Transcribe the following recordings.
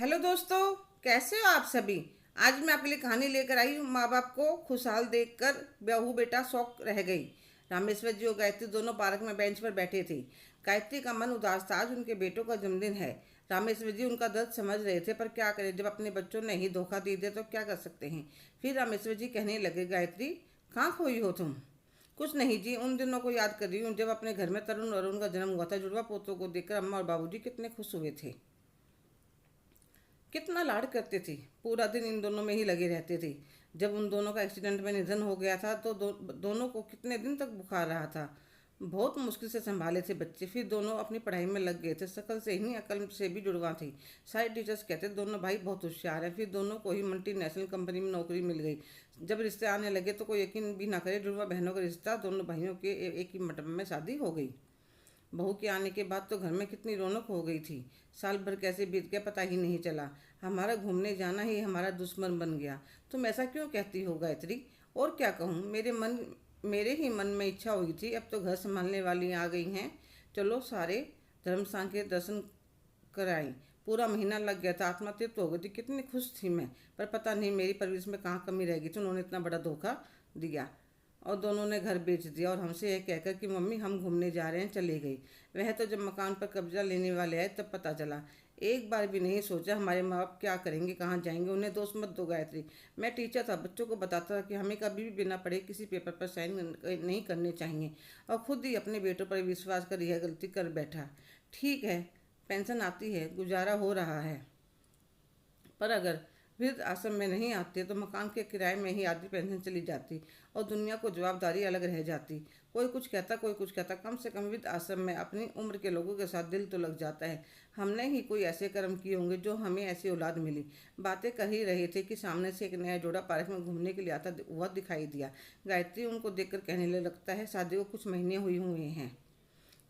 Hello दोस्तों, कैसे हो आप सभी। आज मैं आपके लिए कहानी लेकर आई हूँ। माँ बाप को खुशहाल देखकर बहू बेटा शौक रह गई। रामेश्वर जी और गायत्री दोनों पार्क में बेंच पर बैठे थे। गायत्री का मन उदास था, आज उनके बेटों का जन्मदिन है। रामेश्वर जी उनका दर्द समझ रहे थे, पर क्या करें, जब अपने बच्चों ने ही धोखा दे दिया तो क्या कर सकते हैं। फिर रामेश्वर जी कहने लगे, गायत्री कहाँ खोई हो तुम। कुछ नहीं जी, उन दिनों को याद कर रही हूँ जब अपने घर में तरुण और अरुण का जन्म हुआ था। जुड़वा पोतों को देखकर अम्मा और बाबूजी कितने खुश हुए थे, कितना लाड करते थे। पूरा दिन इन दोनों में ही लगे रहते थे। जब उन दोनों का एक्सीडेंट में निधन हो गया था तो दोनों को कितने दिन तक बुखार रहा था। बहुत मुश्किल से संभाले थे बच्चे। फिर दोनों अपनी पढ़ाई में लग गए थे। शकल से ही अकल से भी जुड़वा थी। सारे टीचर्स कहते दोनों भाई बहुत होशियार हैं। फिर दोनों को ही मल्टीनेशनल कंपनी में नौकरी मिल गई। जब रिश्ते आने लगे तो कोई यकीन भी ना करे, जुड़वा बहनों का रिश्ता, दोनों भाइयों के एक ही मंडप में शादी हो गई। बहू के आने के बाद तो घर में कितनी रौनक हो गई थी। साल भर कैसे बीत गया पता ही नहीं चला। हमारा घूमने जाना ही हमारा दुश्मन बन गया। तुम ऐसा क्यों कहती हो गायत्री। और क्या कहूँ, मेरे ही मन में इच्छा हुई थी। अब तो घर संभालने वाली आ गई हैं, चलो सारे धर्म स्थान के दर्शन कराई। पूरा महीना लग गया था, आत्मा तृप्त हो गई थी, कितनी खुश थी मैं। पर पता नहीं मेरी परवरिश में कहाँ कमी रह गई थी, उन्होंने इतना बड़ा धोखा दिया। और दोनों ने घर बेच दिया और हमसे यह कहकर कि मम्मी हम घूमने जा रहे हैं, चले गई। वह तो जब मकान पर कब्जा लेने वाले आए तब पता चला। एक बार भी नहीं सोचा हमारे माँ बाप क्या करेंगे, कहाँ जाएंगे। उन्हें दोष मत दो गायत्री। मैं टीचर था, बच्चों को बताता था कि हमें कभी भी बिना पढ़े किसी पेपर पर साइन नहीं करने चाहिए, और खुद ही अपने बेटों पर विश्वास कर यह गलती कर बैठा। ठीक है, पेंशन आती है, गुजारा हो रहा है, पर अगर वृद्ध आश्रम में नहीं आते तो मकान के किराए में ही आधी पेंशन चली जाती और दुनिया को जवाबदारी अलग रह जाती। कोई कुछ कहता, कोई कुछ कहता, कम से कम वृद्ध आश्रम में अपनी उम्र के लोगों के साथ दिल तो लग जाता है। हमने ही कोई ऐसे कर्म किए होंगे जो हमें ऐसी औलाद मिली। बातें कर ही रहे थे कि सामने से एक नया जोड़ा पार्क में घूमने के लिए आता हुआ दिखाई दिया। गायत्री उनको देखकर कहने लगी, लगता है शादी को कुछ महीने हुए हैं।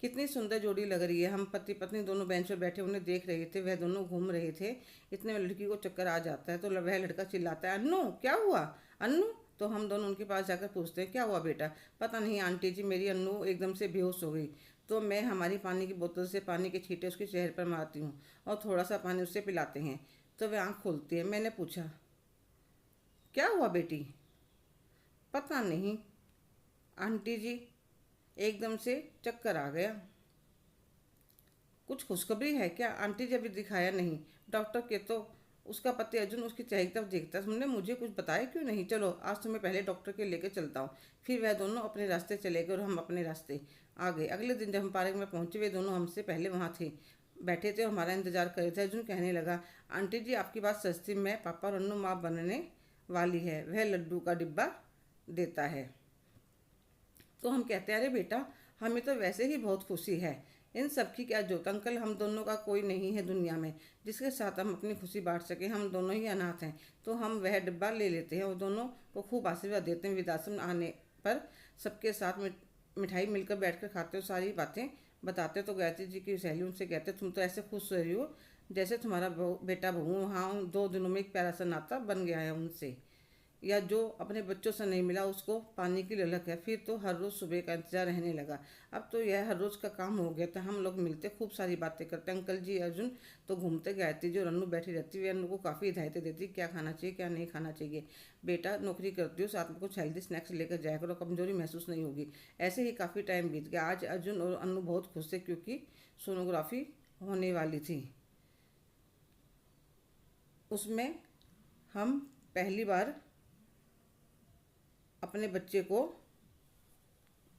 कितनी सुंदर जोड़ी लग रही है। हम पति पत्नी दोनों बेंच पर बैठे उन्हें देख रहे थे। वह दोनों घूम रहे थे। इतने में लड़की को चक्कर आ जाता है तो वह लड़का चिल्लाता है, अन्नू क्या हुआ। अन्नू। तो हम दोनों उनके पास जाकर पूछते हैं, क्या हुआ बेटा। पता नहीं आंटी जी, मेरी अन्नू एकदम से बेहोश हो गई। तो मैं हमारी पानी की बोतल से पानी के छींटे उसके चेहरे पर मारती हूँ और थोड़ा सा पानी उससे पिलाते हैं तो वह आँख खोलती है। मैंने पूछा, क्या हुआ बेटी। पता नहीं आंटी जी, एकदम से चक्कर आ गया। कुछ खुशखबरी है क्या। आंटी जी अभी दिखाया नहीं। डॉक्टर के तो उसका पति अर्जुन उसकी चेहरे की तरफ देखता है। तुमने मुझे कुछ बताया क्यों नहीं। चलो आज तुम्हें पहले डॉक्टर के लेकर चलता हूँ। फिर वह दोनों अपने रास्ते चले गए और हम अपने रास्ते आ गए। अगले दिन जब हम पार्क में पहुंचे, वे दोनों हमसे पहले वहाँ थे, बैठे थे और हमारा इंतजार कर रहे थे। अर्जुन कहने लगा, आंटी जी आपकी बात सच थी, मैं पापा और अन्नू माँ बनने वाली है। वह लड्डू का डिब्बा देता है। तो हम कहते हैं, अरे बेटा हमें तो वैसे ही बहुत खुशी है, इन सब की क्या जरूरत। अंकल हम दोनों का कोई नहीं है दुनिया में जिसके साथ हम अपनी खुशी बांट सकें। हम दोनों ही अनाथ हैं। तो हम वह डिब्बा ले लेते हैं और दोनों को खूब आशीर्वाद देते हैं। वृद्धाश्रम आने पर सबके साथ मिठाई मिलकर बैठकर खाते हो, सारी बातें बताते। तो गायत्री जी की सहेली उनसे कहते, तुम तो ऐसे खुश रही हो जैसे तुम्हारा बेटा बहू हाँ 2 दिनों में एक प्यारा सा नाता बन गया है उनसे, या जो अपने बच्चों से नहीं मिला उसको पाने की ललक है। फिर तो हर रोज़ सुबह का इंतजार रहने लगा। अब तो यह हर रोज़ का काम हो गया था। हम लोग मिलते, खूब सारी बातें करते। अंकल जी अर्जुन तो घूमते गए थे, जो रन्नू बैठी रहती, वे अन्नू को काफ़ी हिदायतें देती, क्या खाना चाहिए क्या नहीं खाना चाहिए। बेटा नौकरी करती हो, साथ में कुछ हेल्दी स्नैक्स लेकर जाया करो, कमजोरी महसूस नहीं होगी। ऐसे ही काफ़ी टाइम बीत गया। आज अर्जुन और अन्नू बहुत खुश थे क्योंकि सोनोग्राफी होने वाली थी। उसमें हम पहली बार अपने बच्चे को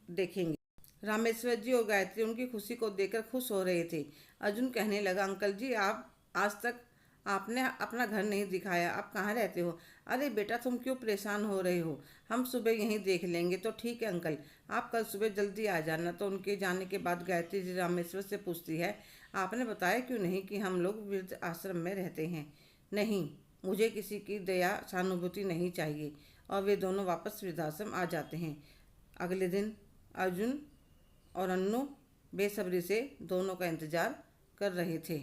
देखेंगे। रामेश्वर जी और गायत्री उनकी खुशी को देखकर खुश हो रहे थे। अर्जुन कहने लगा, अंकल जी आप आज तक आपने अपना घर नहीं दिखाया, आप कहाँ रहते हो। अरे बेटा तुम क्यों परेशान हो रहे हो, हम सुबह यहीं देख लेंगे। तो ठीक है अंकल, आप कल सुबह जल्दी आ जाना। तो उनके जाने के बाद गायत्री जी रामेश्वर से पूछती है, आपने बताया क्यों नहीं कि हम लोग वृद्ध आश्रम में रहते हैं। नहीं, मुझे किसी की दया सहानुभूति नहीं चाहिए। और वे दोनों वापस वृद्धाश्रम आ जाते हैं। अगले दिन अर्जुन और अन्नू बेसब्री से दोनों का इंतजार कर रहे थे,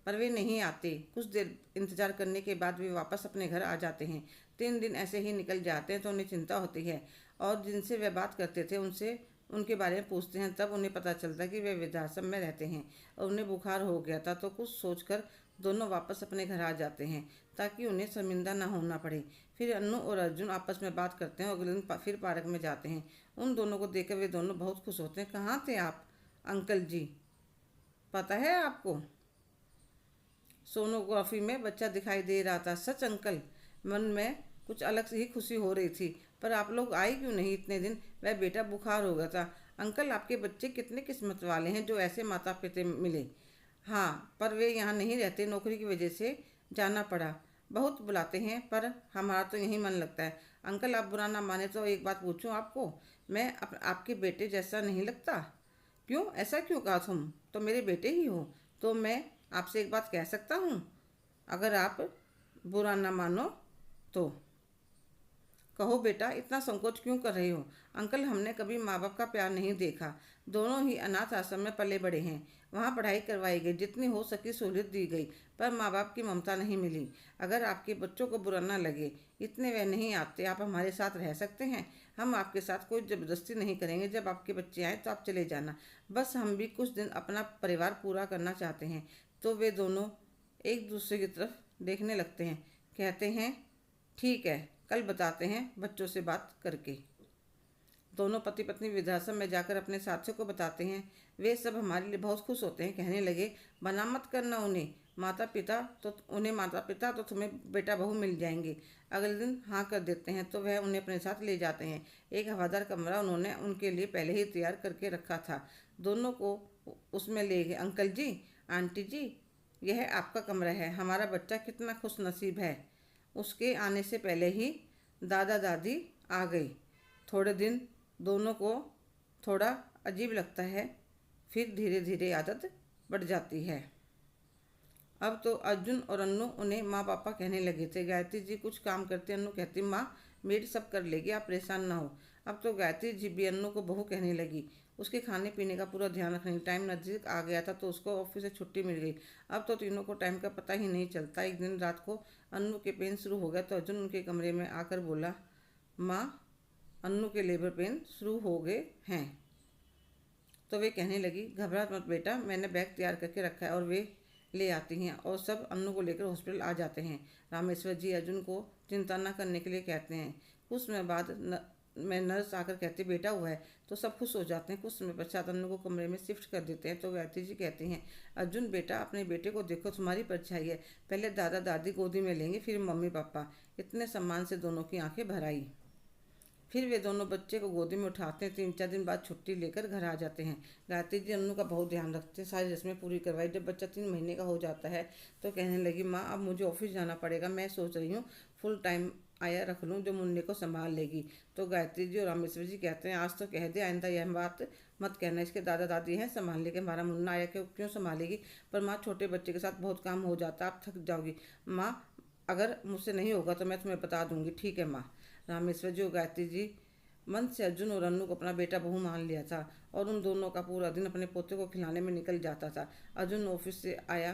पर वे नहीं आते। कुछ देर इंतजार करने के बाद वे वापस अपने घर आ जाते हैं। 3 दिन ऐसे ही निकल जाते हैं तो उन्हें चिंता होती है और जिनसे वे बात करते थे उनसे उनके बारे में पूछते हैं, तब उन्हें पता चलता है कि वे वृद्धाश्रम में रहते हैं और उन्हें बुखार हो गया था। तो कुछ सोचकर दोनों वापस अपने घर आ जाते हैं ताकि उन्हें शर्मिंदा ना होना पड़े। फिर अन्नू और अर्जुन आपस में बात करते हैं और अगले दिन फिर पार्क में जाते हैं। उन दोनों को देखकर वे दोनों बहुत खुश होते हैं। कहाँ थे आप अंकल जी, पता है आपको? सोनोग्राफी में बच्चा दिखाई दे रहा था। सच अंकल, मन में कुछ अलग से ही खुशी हो रही थी। पर आप लोग आए क्यों नहीं इतने दिन? वह बेटा बुखार हो गया था। अंकल, आपके बच्चे कितने किस्मत वाले हैं जो ऐसे माता पिता मिले। हाँ, पर वे यहाँ नहीं रहते, नौकरी की वजह से जाना पड़ा। बहुत बुलाते हैं पर हमारा तो यहीं मन लगता है। अंकल, आप बुरा ना माने तो एक बात पूछूं आपको? मैं आपके बेटे जैसा नहीं लगता? क्यों, ऐसा क्यों कहा? तुम तो मेरे बेटे ही हो। तो मैं आपसे एक बात कह सकता हूँ, अगर आप बुरा ना मानो तो? कहो बेटा, इतना संकोच क्यों कर रहे हो? अंकल, हमने कभी माँ बाप का प्यार नहीं देखा। दोनों ही अनाथ आश्रम में पले बड़े हैं। वहाँ पढ़ाई करवाई गई, जितनी हो सकी सहूलियत दी गई, पर माँ बाप की ममता नहीं मिली। अगर आपके बच्चों को बुरा ना लगे, इतने वे नहीं आते, आप हमारे साथ रह सकते हैं। हम आपके साथ कोई ज़बरदस्ती नहीं करेंगे। जब आपके बच्चे आए तो आप चले जाना। बस हम भी कुछ दिन अपना परिवार पूरा करना चाहते हैं। तो वे दोनों एक दूसरे की तरफ देखने लगते हैं। कहते हैं, ठीक है, कल बताते हैं बच्चों से बात करके। दोनों पति पत्नी वृद्धाश्रम में जाकर अपने साथियों को बताते हैं। वे सब हमारे लिए बहुत खुश होते हैं। कहने लगे, मना मत करना उन्हें, माता पिता तो तुम्हें बेटा बहू मिल जाएंगे। अगले दिन हाँ कर देते हैं तो वह उन्हें अपने साथ ले जाते हैं। एक हवादार कमरा उन्होंने उनके लिए पहले ही तैयार करके रखा था। दोनों को उसमें ले गए। अंकल जी, आंटी जी, यह आपका कमरा है। हमारा बच्चा कितना खुश नसीब है। उसके आने से पहले ही दादा दादी आ गई। थोड़े दिन दोनों को थोड़ा अजीब लगता है, फिर धीरे धीरे आदत बढ़ जाती है। अब तो अर्जुन और अन्नू उन्हें माँ पापा कहने लगे थे। गायत्री जी कुछ काम करते, अन्नू कहती, माँ मेड सब कर लेगी, आप परेशान ना हो। अब तो गायत्री जी भी अन्नू को बहू कहने लगी। उसके खाने पीने का पूरा ध्यान रखने। टाइम नज़दीक आ गया था तो उसको ऑफिस से छुट्टी मिल गई। अब तो तीनों को टाइम का पता ही नहीं चलता। एक दिन रात को अन्नू के पेन शुरू हो गया तो अर्जुन उनके कमरे में आकर बोला, माँ, अन्नू के लेबर पेन शुरू हो गए हैं। तो वे कहने लगी, घबरा मत बेटा, मैंने बैग तैयार करके रखा है और वे ले आती हैं। और सब अन्नू को लेकर हॉस्पिटल आ जाते हैं। रामेश्वर जी अर्जुन को चिंता न करने के लिए कहते हैं। कुछ समय बाद में नर्स आकर कहती, बेटा हुआ है। तो सब खुश हो जाते हैं। कुछ समय पश्चात अन्नू को कमरे में शिफ्ट कर देते हैं। तो गायत्री जी कहती हैं, अर्जुन बेटा, अपने बेटे को देखो, तुम्हारी परछाई है। पहले दादा दादी गोदी में लेंगे, फिर मम्मी पापा। इतने सम्मान से दोनों की आंखें भर आई। फिर वे दोनों बच्चे को गोदी में उठाते हैं। 3-4 दिन बाद छुट्टी लेकर घर आ जाते हैं। गायत्री जी अन्नू का बहुत ध्यान रखते हैं, सारी रस्में पूरी करवाई। जब बच्चा 3 महीने का हो जाता है तो कहने लगी, माँ अब मुझे ऑफिस जाना पड़ेगा। मैं सोच रही हूँ फुल टाइम आया रख लूँ जो मुन्ने को संभाल लेगी। तो गायत्री जी और रामेश्वर जी कहते हैं, आज तो कह दे, आइंदा यह बात मत कहना। इसके दादा दादी हैं, संभाल लेके हमारा मुन्ना आया क्यों संभालेगी? पर माँ, छोटे बच्चे के साथ बहुत काम हो जाता, आप थक जाओगी। माँ, अगर मुझसे नहीं होगा तो मैं तुम्हें बता दूंगी। ठीक है माँ। रामेश्वर जी और गायत्री जी मन से अर्जुन और अन्नू को अपना बेटा बहू मान लिया था और उन दोनों का पूरा दिन अपने पोते को खिलाने में निकल जाता था। अर्जुन ऑफिस से आया,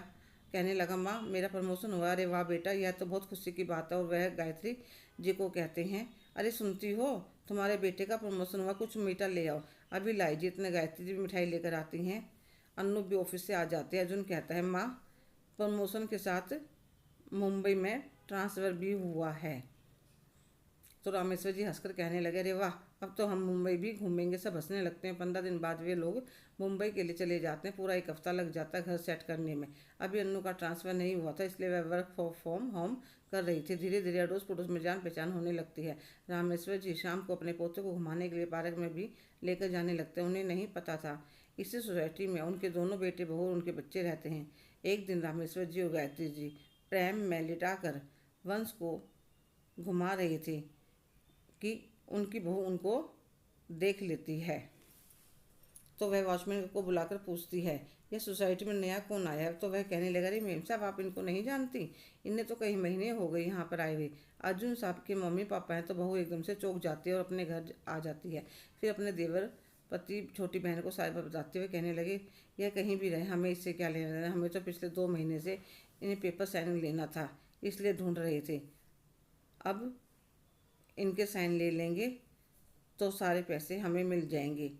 कहने लगा, माँ मेरा प्रमोशन हुआ। अरे वाह बेटा, यह तो बहुत खुशी की बात है। और वह गायत्री जी को कहते हैं, अरे सुनती हो, तुम्हारे बेटे का प्रमोशन हुआ, कुछ मीठा ले आओ। अभी लाई जी। इतने गायत्री जी भी मिठाई लेकर आती हैं। अन्नू भी ऑफिस से आ जाते हैं। अर्जुन कहता है, माँ प्रमोशन के साथ मुंबई में ट्रांसफ़र भी हुआ है। तो रामेश्वर जी हंसकर कहने लगे, अरे वाह, अब तो हम मुंबई भी घूमेंगे। सब हंसने लगते हैं। 15 दिन बाद वे लोग मुंबई के लिए चले जाते हैं। पूरा एक हफ्ता लग जाता है घर सेट करने में। अभी अन्नू का ट्रांसफ़र नहीं हुआ था, इसलिए वह वर्क फ्रॉम होम कर रही थी। धीरे धीरे अड़ोस पड़ोस में जान पहचान होने लगती है। रामेश्वर जी शाम को अपने पोते को घुमाने के लिए पार्क में भी लेकर जाने लगते हैं। उन्हें नहीं पता था इसी सोसाइटी में उनके दोनों बेटे बहू और उनके बच्चे रहते हैं। एक दिन रामेश्वर जी और गायत्री जी प्रेम में लिटाकर वंश को घुमा रहे थे कि उनकी बहू उनको देख लेती है। तो वह वॉचमैन को बुलाकर पूछती है, यह सोसाइटी में नया कौन आया है? तो वह कहने लगा, अरे मेम साहब, आप इनको नहीं जानती? इन्हें तो कई महीने हो गए यहाँ पर आए हुए। अर्जुन साहब के मम्मी पापा हैं। तो बहू एकदम से चौंक जाती है और अपने घर आ जाती है। फिर अपने देवर पति छोटी बहन को सारी बात बताते हुए कहने लगे, यह कहीं भी रहे, हमें इससे क्या लेना देना? हमें तो पिछले 2 महीने से इन्हें पेपर साइनिंग लेना था, इसलिए ढूंढ रहे थे। अब इनके साइन ले लेंगे तो सारे पैसे हमें मिल जाएंगे।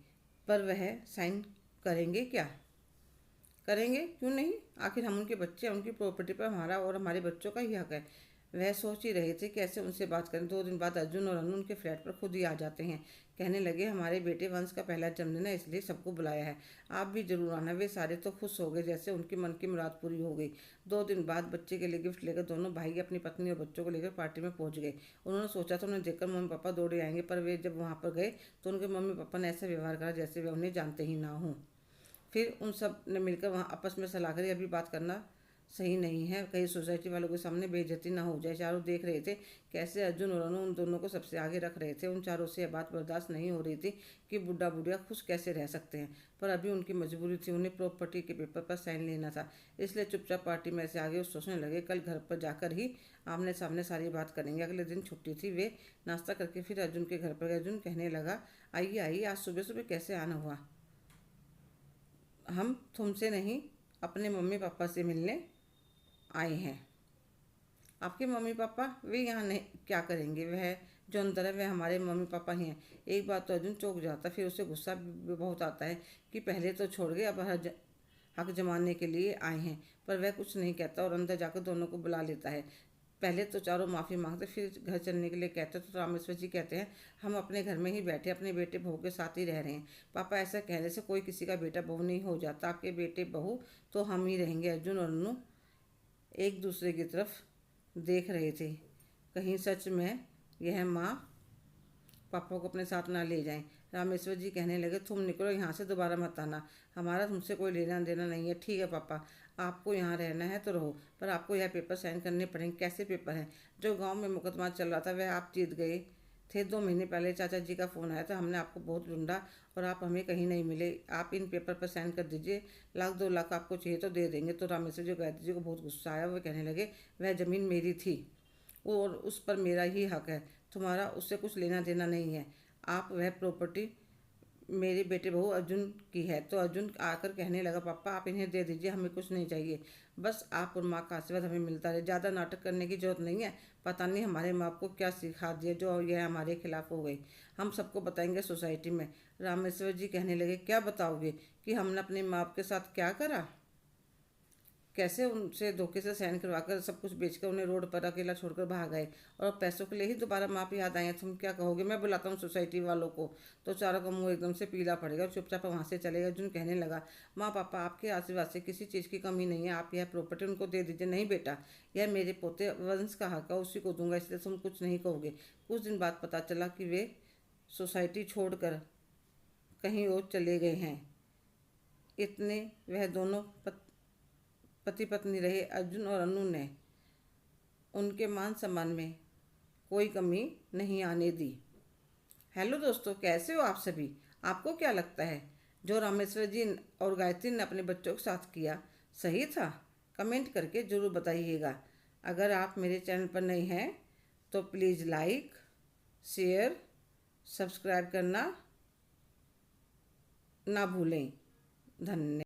पर वह साइन करेंगे क्या? करेंगे, क्यों नहीं? आखिर हम उनके बच्चे हैं, उनकी प्रॉपर्टी पर हमारा और हमारे बच्चों का ही हक है। वह सोच ही रहे थे कैसे उनसे बात करें। 2 दिन बाद अर्जुन और अनु उनके फ्लैट पर खुद ही आ जाते हैं। कहने लगे, हमारे बेटे वंश का पहला जन्मदिन है, इसलिए सबको बुलाया है, आप भी जरूर आना। वे सारे तो खुश हो गए, जैसे उनकी मन की मुराद पूरी हो गई। 2 दिन बाद बच्चे के लिए गिफ्ट लेकर दोनों भाई अपनी पत्नी और बच्चों को लेकर पार्टी में पहुंच गए। उन्होंने सोचा था उन्हें देखकर मम्मी पापा दौड़े आएंगे, पर वे जब वहां पर गए तो उनके मम्मी पापा ने ऐसा व्यवहार करा जैसे वे उन्हें जानते ही ना हों। फिर उन सब ने मिलकर वहाँ आपस में सलाह करी, अभी बात करना सही नहीं है, कहीं सोसाइटी वालों के सामने बेइज्जती ना हो जाए। चारों देख रहे थे कैसे अर्जुन और अनु उन दोनों को सबसे आगे रख रहे थे। उन चारों से यह बात बर्दाश्त नहीं हो रही थी कि बुढ़ा बुढ़िया खुश कैसे रह सकते हैं, पर अभी उनकी मजबूरी थी, उन्हें प्रॉपर्टी के पेपर पर साइन लेना था। इसलिए चुपचाप पार्टी में से आगे सोचने लगे, कल घर पर जाकर ही आमने सामने सारी बात करेंगे। अगले दिन छुट्टी थी। वे नाश्ता करके फिर अर्जुन के घर पर गए। अर्जुन कहने लगा, आइए आइए, आज सुबह सुबह कैसे आना हुआ? हम तुमसे नहीं, अपने मम्मी पापा से मिलने आए हैं। आपके मम्मी पापा? वे यहाँ नहीं, क्या करेंगे? वह जो अंदर है वह हमारे मम्मी पापा ही हैं। एक बात तो अर्जुन चौंक जाता, फिर उसे गुस्सा भी बहुत आता है कि पहले तो छोड़ गए, अब हक जमाने के लिए आए हैं। पर वह कुछ नहीं कहता और अंदर जाकर दोनों को बुला लेता है। पहले तो चारों माफ़ी मांगते, फिर घर चलने के लिए कहते। तो रामेश्वर जी कहते हैं, हम अपने घर में ही बैठे अपने बेटे बहू के साथ ही रह रहे हैं। पापा, ऐसा कहने से कोई किसी का बेटा बहू नहीं हो जाता। आपके बेटे बहू तो हम ही रहेंगे। अर्जुन और अनु एक दूसरे की तरफ देख रहे थे, कहीं सच में यह माँ पापा को अपने साथ ना ले जाएं। रामेश्वर जी कहने लगे, तुम निकलो यहाँ से, दोबारा मत आना, हमारा तुमसे कोई लेना देना नहीं है। ठीक है पापा, आपको यहाँ रहना है तो रहो, पर आपको यह पेपर साइन करने पड़ेंगे। कैसे पेपर हैं? जो गांव में मुकदमा चल रहा था वह आप जीत गए थे। 2 महीने पहले चाचा जी का फ़ोन आया था, हमने आपको बहुत ढूंढा और आप हमें कहीं नहीं मिले। आप इन पेपर पर साइन कर दीजिए, 1-2 लाख आपको चाहिए तो दे देंगे। तो रामेश्वर जी गायत्री जी को बहुत गुस्सा आया। वो कहने लगे, वह ज़मीन मेरी थी और उस पर मेरा ही हक है, तुम्हारा उससे कुछ लेना देना नहीं है। आप वह प्रॉपर्टी मेरे बेटे बहू अर्जुन की है। तो अर्जुन आकर कहने लगा, पापा आप इन्हें दे दीजिए, हमें कुछ नहीं चाहिए, बस आप और माँ का आशीर्वाद हमें मिलता रहे। ज़्यादा नाटक करने की जरूरत नहीं है। पता नहीं हमारे माँ को क्या सिखा दिया जो यह हमारे खिलाफ हो गई। हम सबको बताएंगे सोसाइटी में। रामेश्वर जी कहने लगे, क्या बताओगे? कि हमने अपनी माँ के साथ क्या करा? कैसे उनसे धोखे से साइन करवाकर सब कुछ बेचकर उन्हें रोड पर अकेला छोड़कर भाग गए और पैसों के लिए ही दोबारा माँ याद आए हैं। तुम क्या कहोगे? मैं बुलाता हूँ सोसाइटी वालों को। तो चारों का मुंह एकदम से पीला पड़ेगा, चुपचाप वहाँ से चलेगा। अर्जुन कहने लगा, माँ पापा आपके आशीर्वाद से किसी चीज़ की कमी नहीं है, आप यह प्रॉपर्टी उनको दे दीजिए। नहीं बेटा, यह मेरे पोते वंश का हक है, उसी को दूंगा, इसलिए तुम कुछ नहीं कहोगे। कुछ दिन बाद पता चला कि वे सोसाइटी छोड़कर कहीं और चले गए हैं। इतने वह दोनों पति पत्नी रहे। अर्जुन और अनु ने उनके मान सम्मान में कोई कमी नहीं आने दी। हेलो दोस्तों, कैसे हो आप सभी? आपको क्या लगता है जो रामेश्वर जी और गायत्री ने अपने बच्चों के साथ किया सही था? कमेंट करके ज़रूर बताइएगा। अगर आप मेरे चैनल पर नए हैं तो प्लीज़ लाइक, शेयर, सब्सक्राइब करना ना भूलें। धन्यवाद।